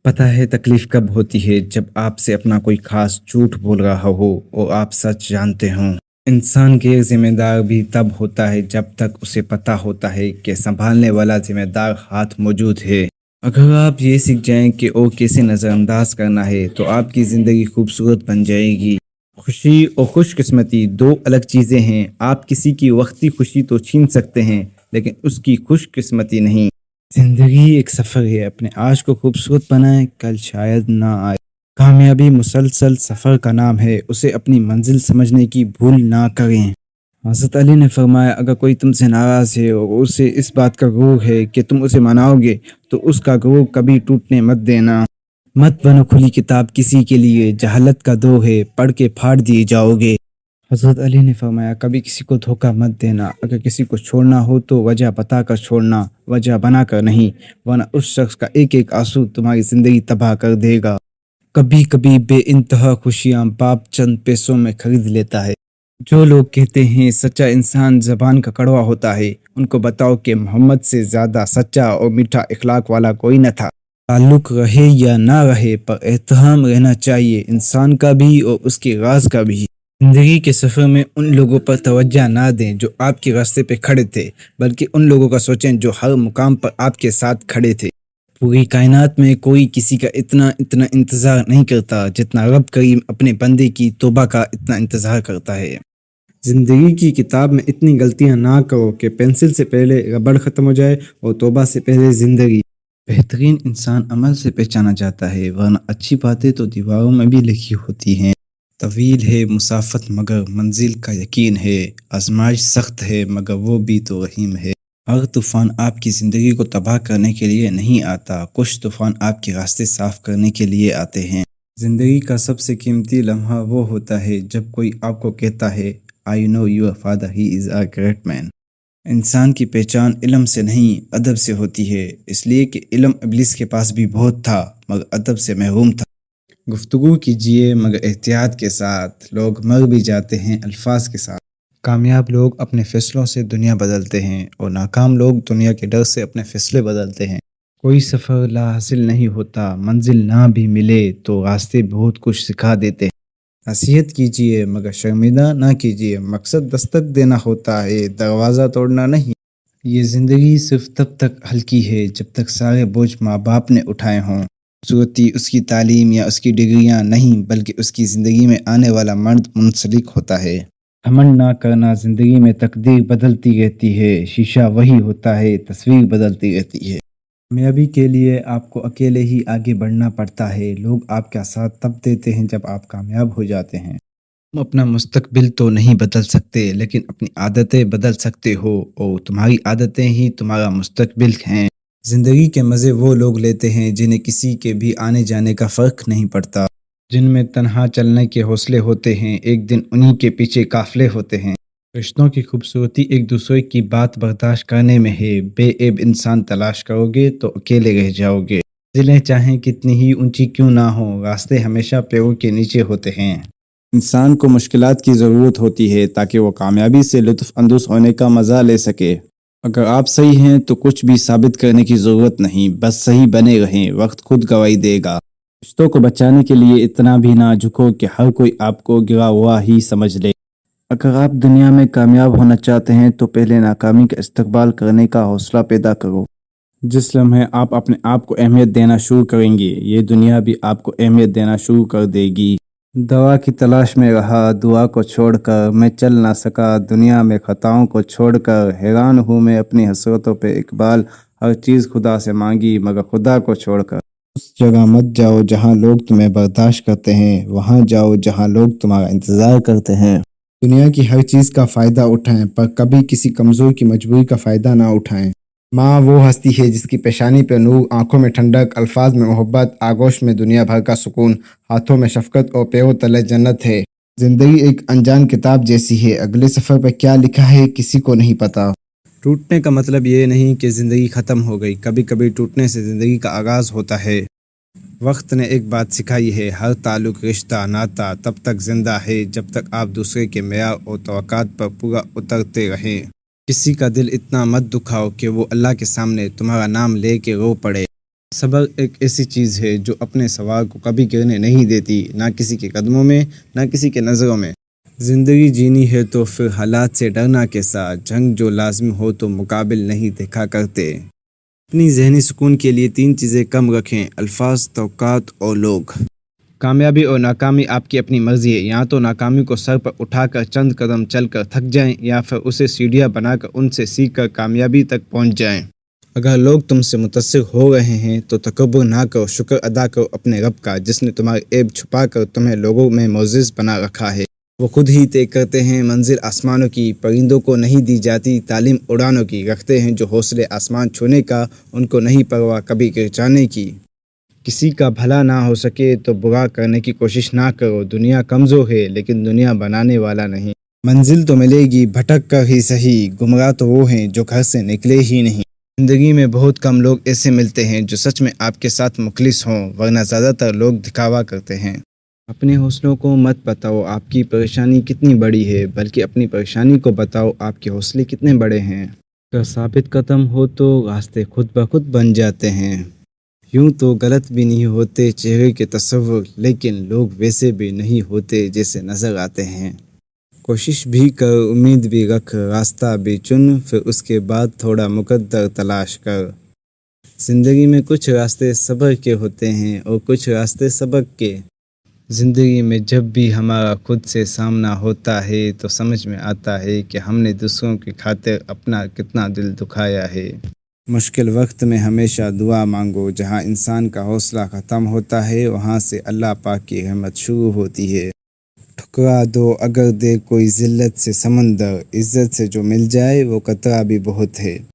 پتہ ہے تکلیف کب ہوتی ہے؟ جب آپ سے اپنا کوئی خاص جھوٹ بول رہا ہو اور آپ سچ جانتے ہوں۔ انسان کے ذمہ دار بھی تب ہوتا ہے جب تک اسے پتہ ہوتا ہے کہ سنبھالنے والا ذمہ دار ہاتھ موجود ہے۔ اگر آپ یہ سیکھ جائیں کہ وہ کیسے نظر انداز کرنا ہے تو آپ کی زندگی خوبصورت بن جائے گی۔ خوشی اور خوش قسمتی دو الگ چیزیں ہیں۔ آپ کسی کی وقتی خوشی تو چھین سکتے ہیں لیکن اس کی خوش قسمتی نہیں۔ زندگی ایک سفر ہے، اپنے آج کو خوبصورت بنائیں، کل شاید نہ آئے۔ کامیابی مسلسل سفر کا نام ہے، اسے اپنی منزل سمجھنے کی بھول نہ کریں۔ حضرت علی نے فرمایا اگر کوئی تم سے ناراض ہے اور اسے اس بات کا غرور ہے کہ تم اسے مناؤ گے تو اس کا غرور کبھی ٹوٹنے مت دینا۔ مت بنو کھلی کتاب کسی کے لیے، جہالت کا دو ہے، پڑھ کے پھاڑ دیے جاؤ گے۔ حضرت علی نے فرمایا کبھی کسی کو دھوکہ مت دینا، اگر کسی کو چھوڑنا ہو تو وجہ بتا کر چھوڑنا، وجہ بنا کر نہیں، ورنہ اس شخص کا ایک ایک آنسو تمہاری زندگی تباہ کر دے گا۔ کبھی کبھی بے انتہا خوشیاں باپ چند پیسوں میں خرید لیتا ہے۔ جو لوگ کہتے ہیں سچا انسان زبان کا کڑوا ہوتا ہے، ان کو بتاؤ کہ محمد سے زیادہ سچا اور میٹھا اخلاق والا کوئی نہ تھا۔ تعلق رہے یا نہ رہے پر احترام رہنا چاہیے، انسان کا بھی اور اس کے راز کا بھی۔ زندگی کے سفر میں ان لوگوں پر توجہ نہ دیں جو آپ کے راستے پہ کھڑے تھے، بلکہ ان لوگوں کا سوچیں جو ہر مقام پر آپ کے ساتھ کھڑے تھے۔ پوری کائنات میں کوئی کسی کا اتنا انتظار نہیں کرتا جتنا رب کریم اپنے بندے کی توبہ کا اتنا انتظار کرتا ہے۔ زندگی کی کتاب میں اتنی غلطیاں نہ کرو کہ پینسل سے پہلے ربڑ ختم ہو جائے اور توبہ سے پہلے زندگی۔ بہترین انسان عمل سے پہچانا جاتا ہے، ورنہ اچھی باتیں تو دیواروں میں بھی لکھی ہوتی ہیں۔ طویل ہے مسافت مگر منزل کا یقین ہے، آزمائش سخت ہے مگر وہ بھی تو رحیم ہے۔ ہر طوفان آپ کی زندگی کو تباہ کرنے کے لیے نہیں آتا، کچھ طوفان آپ کے راستے صاف کرنے کے لیے آتے ہیں۔ زندگی کا سب سے قیمتی لمحہ وہ ہوتا ہے جب کوئی آپ کو کہتا ہے I know your father, he is a great man۔ انسان کی پہچان علم سے نہیں ادب سے ہوتی ہے، اس لیے کہ علم ابلیس کے پاس بھی بہت تھا مگر ادب سے محروم تھا۔ گفتگو کیجیے مگر احتیاط کے ساتھ، لوگ مر بھی جاتے ہیں الفاظ کے ساتھ۔ کامیاب لوگ اپنے فیصلوں سے دنیا بدلتے ہیں اور ناکام لوگ دنیا کے ڈر سے اپنے فیصلے بدلتے ہیں۔ کوئی سفر لا حاصل نہیں ہوتا، منزل نہ بھی ملے تو راستے بہت کچھ سکھا دیتے ہیں۔ نصیحت کیجیے مگر شرمندہ نہ کیجیے، مقصد دستک دینا ہوتا ہے، دروازہ توڑنا نہیں۔ یہ زندگی صرف تب تک ہلکی ہے جب تک سارے بوجھ ماں باپ نے اٹھائے ہوں۔ خوبصورتی اس کی تعلیم یا اس کی ڈگریاں نہیں بلکہ اس کی زندگی میں آنے والا مرد منسلک ہوتا ہے۔ گھمنڈ نہ کرنا، زندگی میں تقدیر بدلتی رہتی ہے، شیشہ وہی ہوتا ہے، تصویر بدلتی رہتی ہے۔ کامیابی کے لیے آپ کو اکیلے ہی آگے بڑھنا پڑتا ہے، لوگ آپ کا ساتھ تب دیتے ہیں جب آپ کامیاب ہو جاتے ہیں۔ تم اپنا مستقبل تو نہیں بدل سکتے لیکن اپنی عادتیں بدل سکتے ہو، اور تمہاری عادتیں ہی تمہارا مستقبل ہیں۔ زندگی کے مزے وہ لوگ لیتے ہیں جنہیں کسی کے بھی آنے جانے کا فرق نہیں پڑتا، جن میں تنہا چلنے کے حوصلے ہوتے ہیں، ایک دن انہی کے پیچھے قافلے ہوتے ہیں۔ رشتوں کی خوبصورتی ایک دوسرے کی بات برداشت کرنے میں ہے، بے عیب انسان تلاش کرو گے تو اکیلے رہ جاؤ گے۔ منزلیں چاہیں کتنی ہی اونچی کیوں نہ ہوں، راستے ہمیشہ پیروں کے نیچے ہوتے ہیں۔ انسان کو مشکلات کی ضرورت ہوتی ہے تاکہ وہ کامیابی سے لطف اندوز ہونے کا مزہ لے سکے۔ اگر آپ صحیح ہیں تو کچھ بھی ثابت کرنے کی ضرورت نہیں، بس صحیح بنے رہیں، وقت خود گواہی دے گا۔ رشتوں کو بچانے کے لیے اتنا بھی نہ جھکو کہ ہر کوئی آپ کو گرا ہوا ہی سمجھ لے۔ اگر آپ دنیا میں کامیاب ہونا چاہتے ہیں تو پہلے ناکامی کا استقبال کرنے کا حوصلہ پیدا کرو۔ جس لمحے آپ اپنے آپ کو اہمیت دینا شروع کریں گے، یہ دنیا بھی آپ کو اہمیت دینا شروع کر دے گی۔ دوا کی تلاش میں رہا دعا کو چھوڑ کر، میں چل نہ سکا دنیا میں خطاؤں کو چھوڑ کر، حیران ہوں میں اپنی حسرتوں پہ اقبال، ہر چیز خدا سے مانگی مگر خدا کو چھوڑ کر۔ اس جگہ مت جاؤ جہاں لوگ تمہیں برداشت کرتے ہیں، وہاں جاؤ جہاں لوگ تمہارا انتظار کرتے ہیں۔ دنیا کی ہر چیز کا فائدہ اٹھائیں پر کبھی کسی کمزور کی مجبوری کا فائدہ نہ اٹھائیں۔ ماں وہ ہستی ہے جس کی پیشانی پہ نور، آنکھوں میں ٹھنڈک، الفاظ میں محبت، آغوش میں دنیا بھر کا سکون، ہاتھوں میں شفقت اور پیروں تلے جنت ہے۔ زندگی ایک انجان کتاب جیسی ہے، اگلے صفحے پہ کیا لکھا ہے کسی کو نہیں پتا۔ ٹوٹنے کا مطلب یہ نہیں کہ زندگی ختم ہو گئی، کبھی کبھی ٹوٹنے سے زندگی کا آغاز ہوتا ہے۔ وقت نے ایک بات سکھائی ہے، ہر تعلق، رشتہ، ناتا تب تک زندہ ہے جب تک آپ دوسرے کے معیار اور توقعات پر پورا اترتے رہیں۔ کسی کا دل اتنا مت دکھاؤ کہ وہ اللہ کے سامنے تمہارا نام لے کے رو پڑے۔ صبر ایک ایسی چیز ہے جو اپنے سوار کو کبھی گرنے نہیں دیتی، نہ کسی کے قدموں میں، نہ کسی کے نظروں میں۔ زندگی جینی ہے تو پھر حالات سے ڈرنا کے ساتھ، جنگ جو لازم ہو تو مقابل نہیں دیکھا کرتے۔ اپنی ذہنی سکون کے لیے 3 چیزیں کم رکھیں: الفاظ، توقعات اور لوگ۔ کامیابی اور ناکامی آپ کی اپنی مرضی ہے، یا تو ناکامی کو سر پر اٹھا کر چند قدم چل کر تھک جائیں، یا پھر اسے سیڑھیاں بنا کر ان سے سیکھ کر کامیابی تک پہنچ جائیں۔ اگر لوگ تم سے متاثر ہو رہے ہیں تو تکبر نہ کرو، شکر ادا کرو اپنے رب کا، جس نے تمہارے عیب چھپا کر تمہیں لوگوں میں معزز بنا رکھا ہے۔ وہ خود ہی طے کرتے ہیں منزل آسمانوں کی، پرندوں کو نہیں دی جاتی تعلیم اڑانوں کی، رکھتے ہیں جو حوصلے آسمان چھونے کا، ان کو نہیں پرواہ کبھی گر جانے کی۔ کسی کا بھلا نہ ہو سکے تو برا کرنے کی کوشش نہ کرو، دنیا کمزور ہے لیکن دنیا بنانے والا نہیں۔ منزل تو ملے گی بھٹک کر ہی صحیح، گمراہ تو وہ ہیں جو گھر سے نکلے ہی نہیں۔ زندگی میں بہت کم لوگ ایسے ملتے ہیں جو سچ میں آپ کے ساتھ مخلص ہوں، ورنہ زیادہ تر لوگ دکھاوا کرتے ہیں۔ اپنے حوصلوں کو مت بتاؤ آپ کی پریشانی کتنی بڑی ہے، بلکہ اپنی پریشانی کو بتاؤ آپ کے حوصلے کتنے بڑے ہیں۔ اگر ثابت قدم ہو تو راستے خود بخود بن جاتے ہیں۔ یوں تو غلط بھی نہیں ہوتے چہرے کے تصور، لیکن لوگ ویسے بھی نہیں ہوتے جیسے نظر آتے ہیں۔ کوشش بھی کر، امید بھی رکھ، راستہ بھی چن، پھر اس کے بعد تھوڑا مقدر تلاش کر۔ زندگی میں کچھ راستے صبر کے ہوتے ہیں اور کچھ راستے سبق کے۔ زندگی میں جب بھی ہمارا خود سے سامنا ہوتا ہے تو سمجھ میں آتا ہے کہ ہم نے دوسروں کی خاطر اپنا کتنا دل دکھایا ہے۔ مشکل وقت میں ہمیشہ دعا مانگو، جہاں انسان کا حوصلہ ختم ہوتا ہے وہاں سے اللہ پاک کی رحمت شروع ہوتی ہے۔ ٹھکرا دو اگر دے کوئی ذلت سے سمندر، عزت سے جو مل جائے وہ قطرہ بھی بہت ہے۔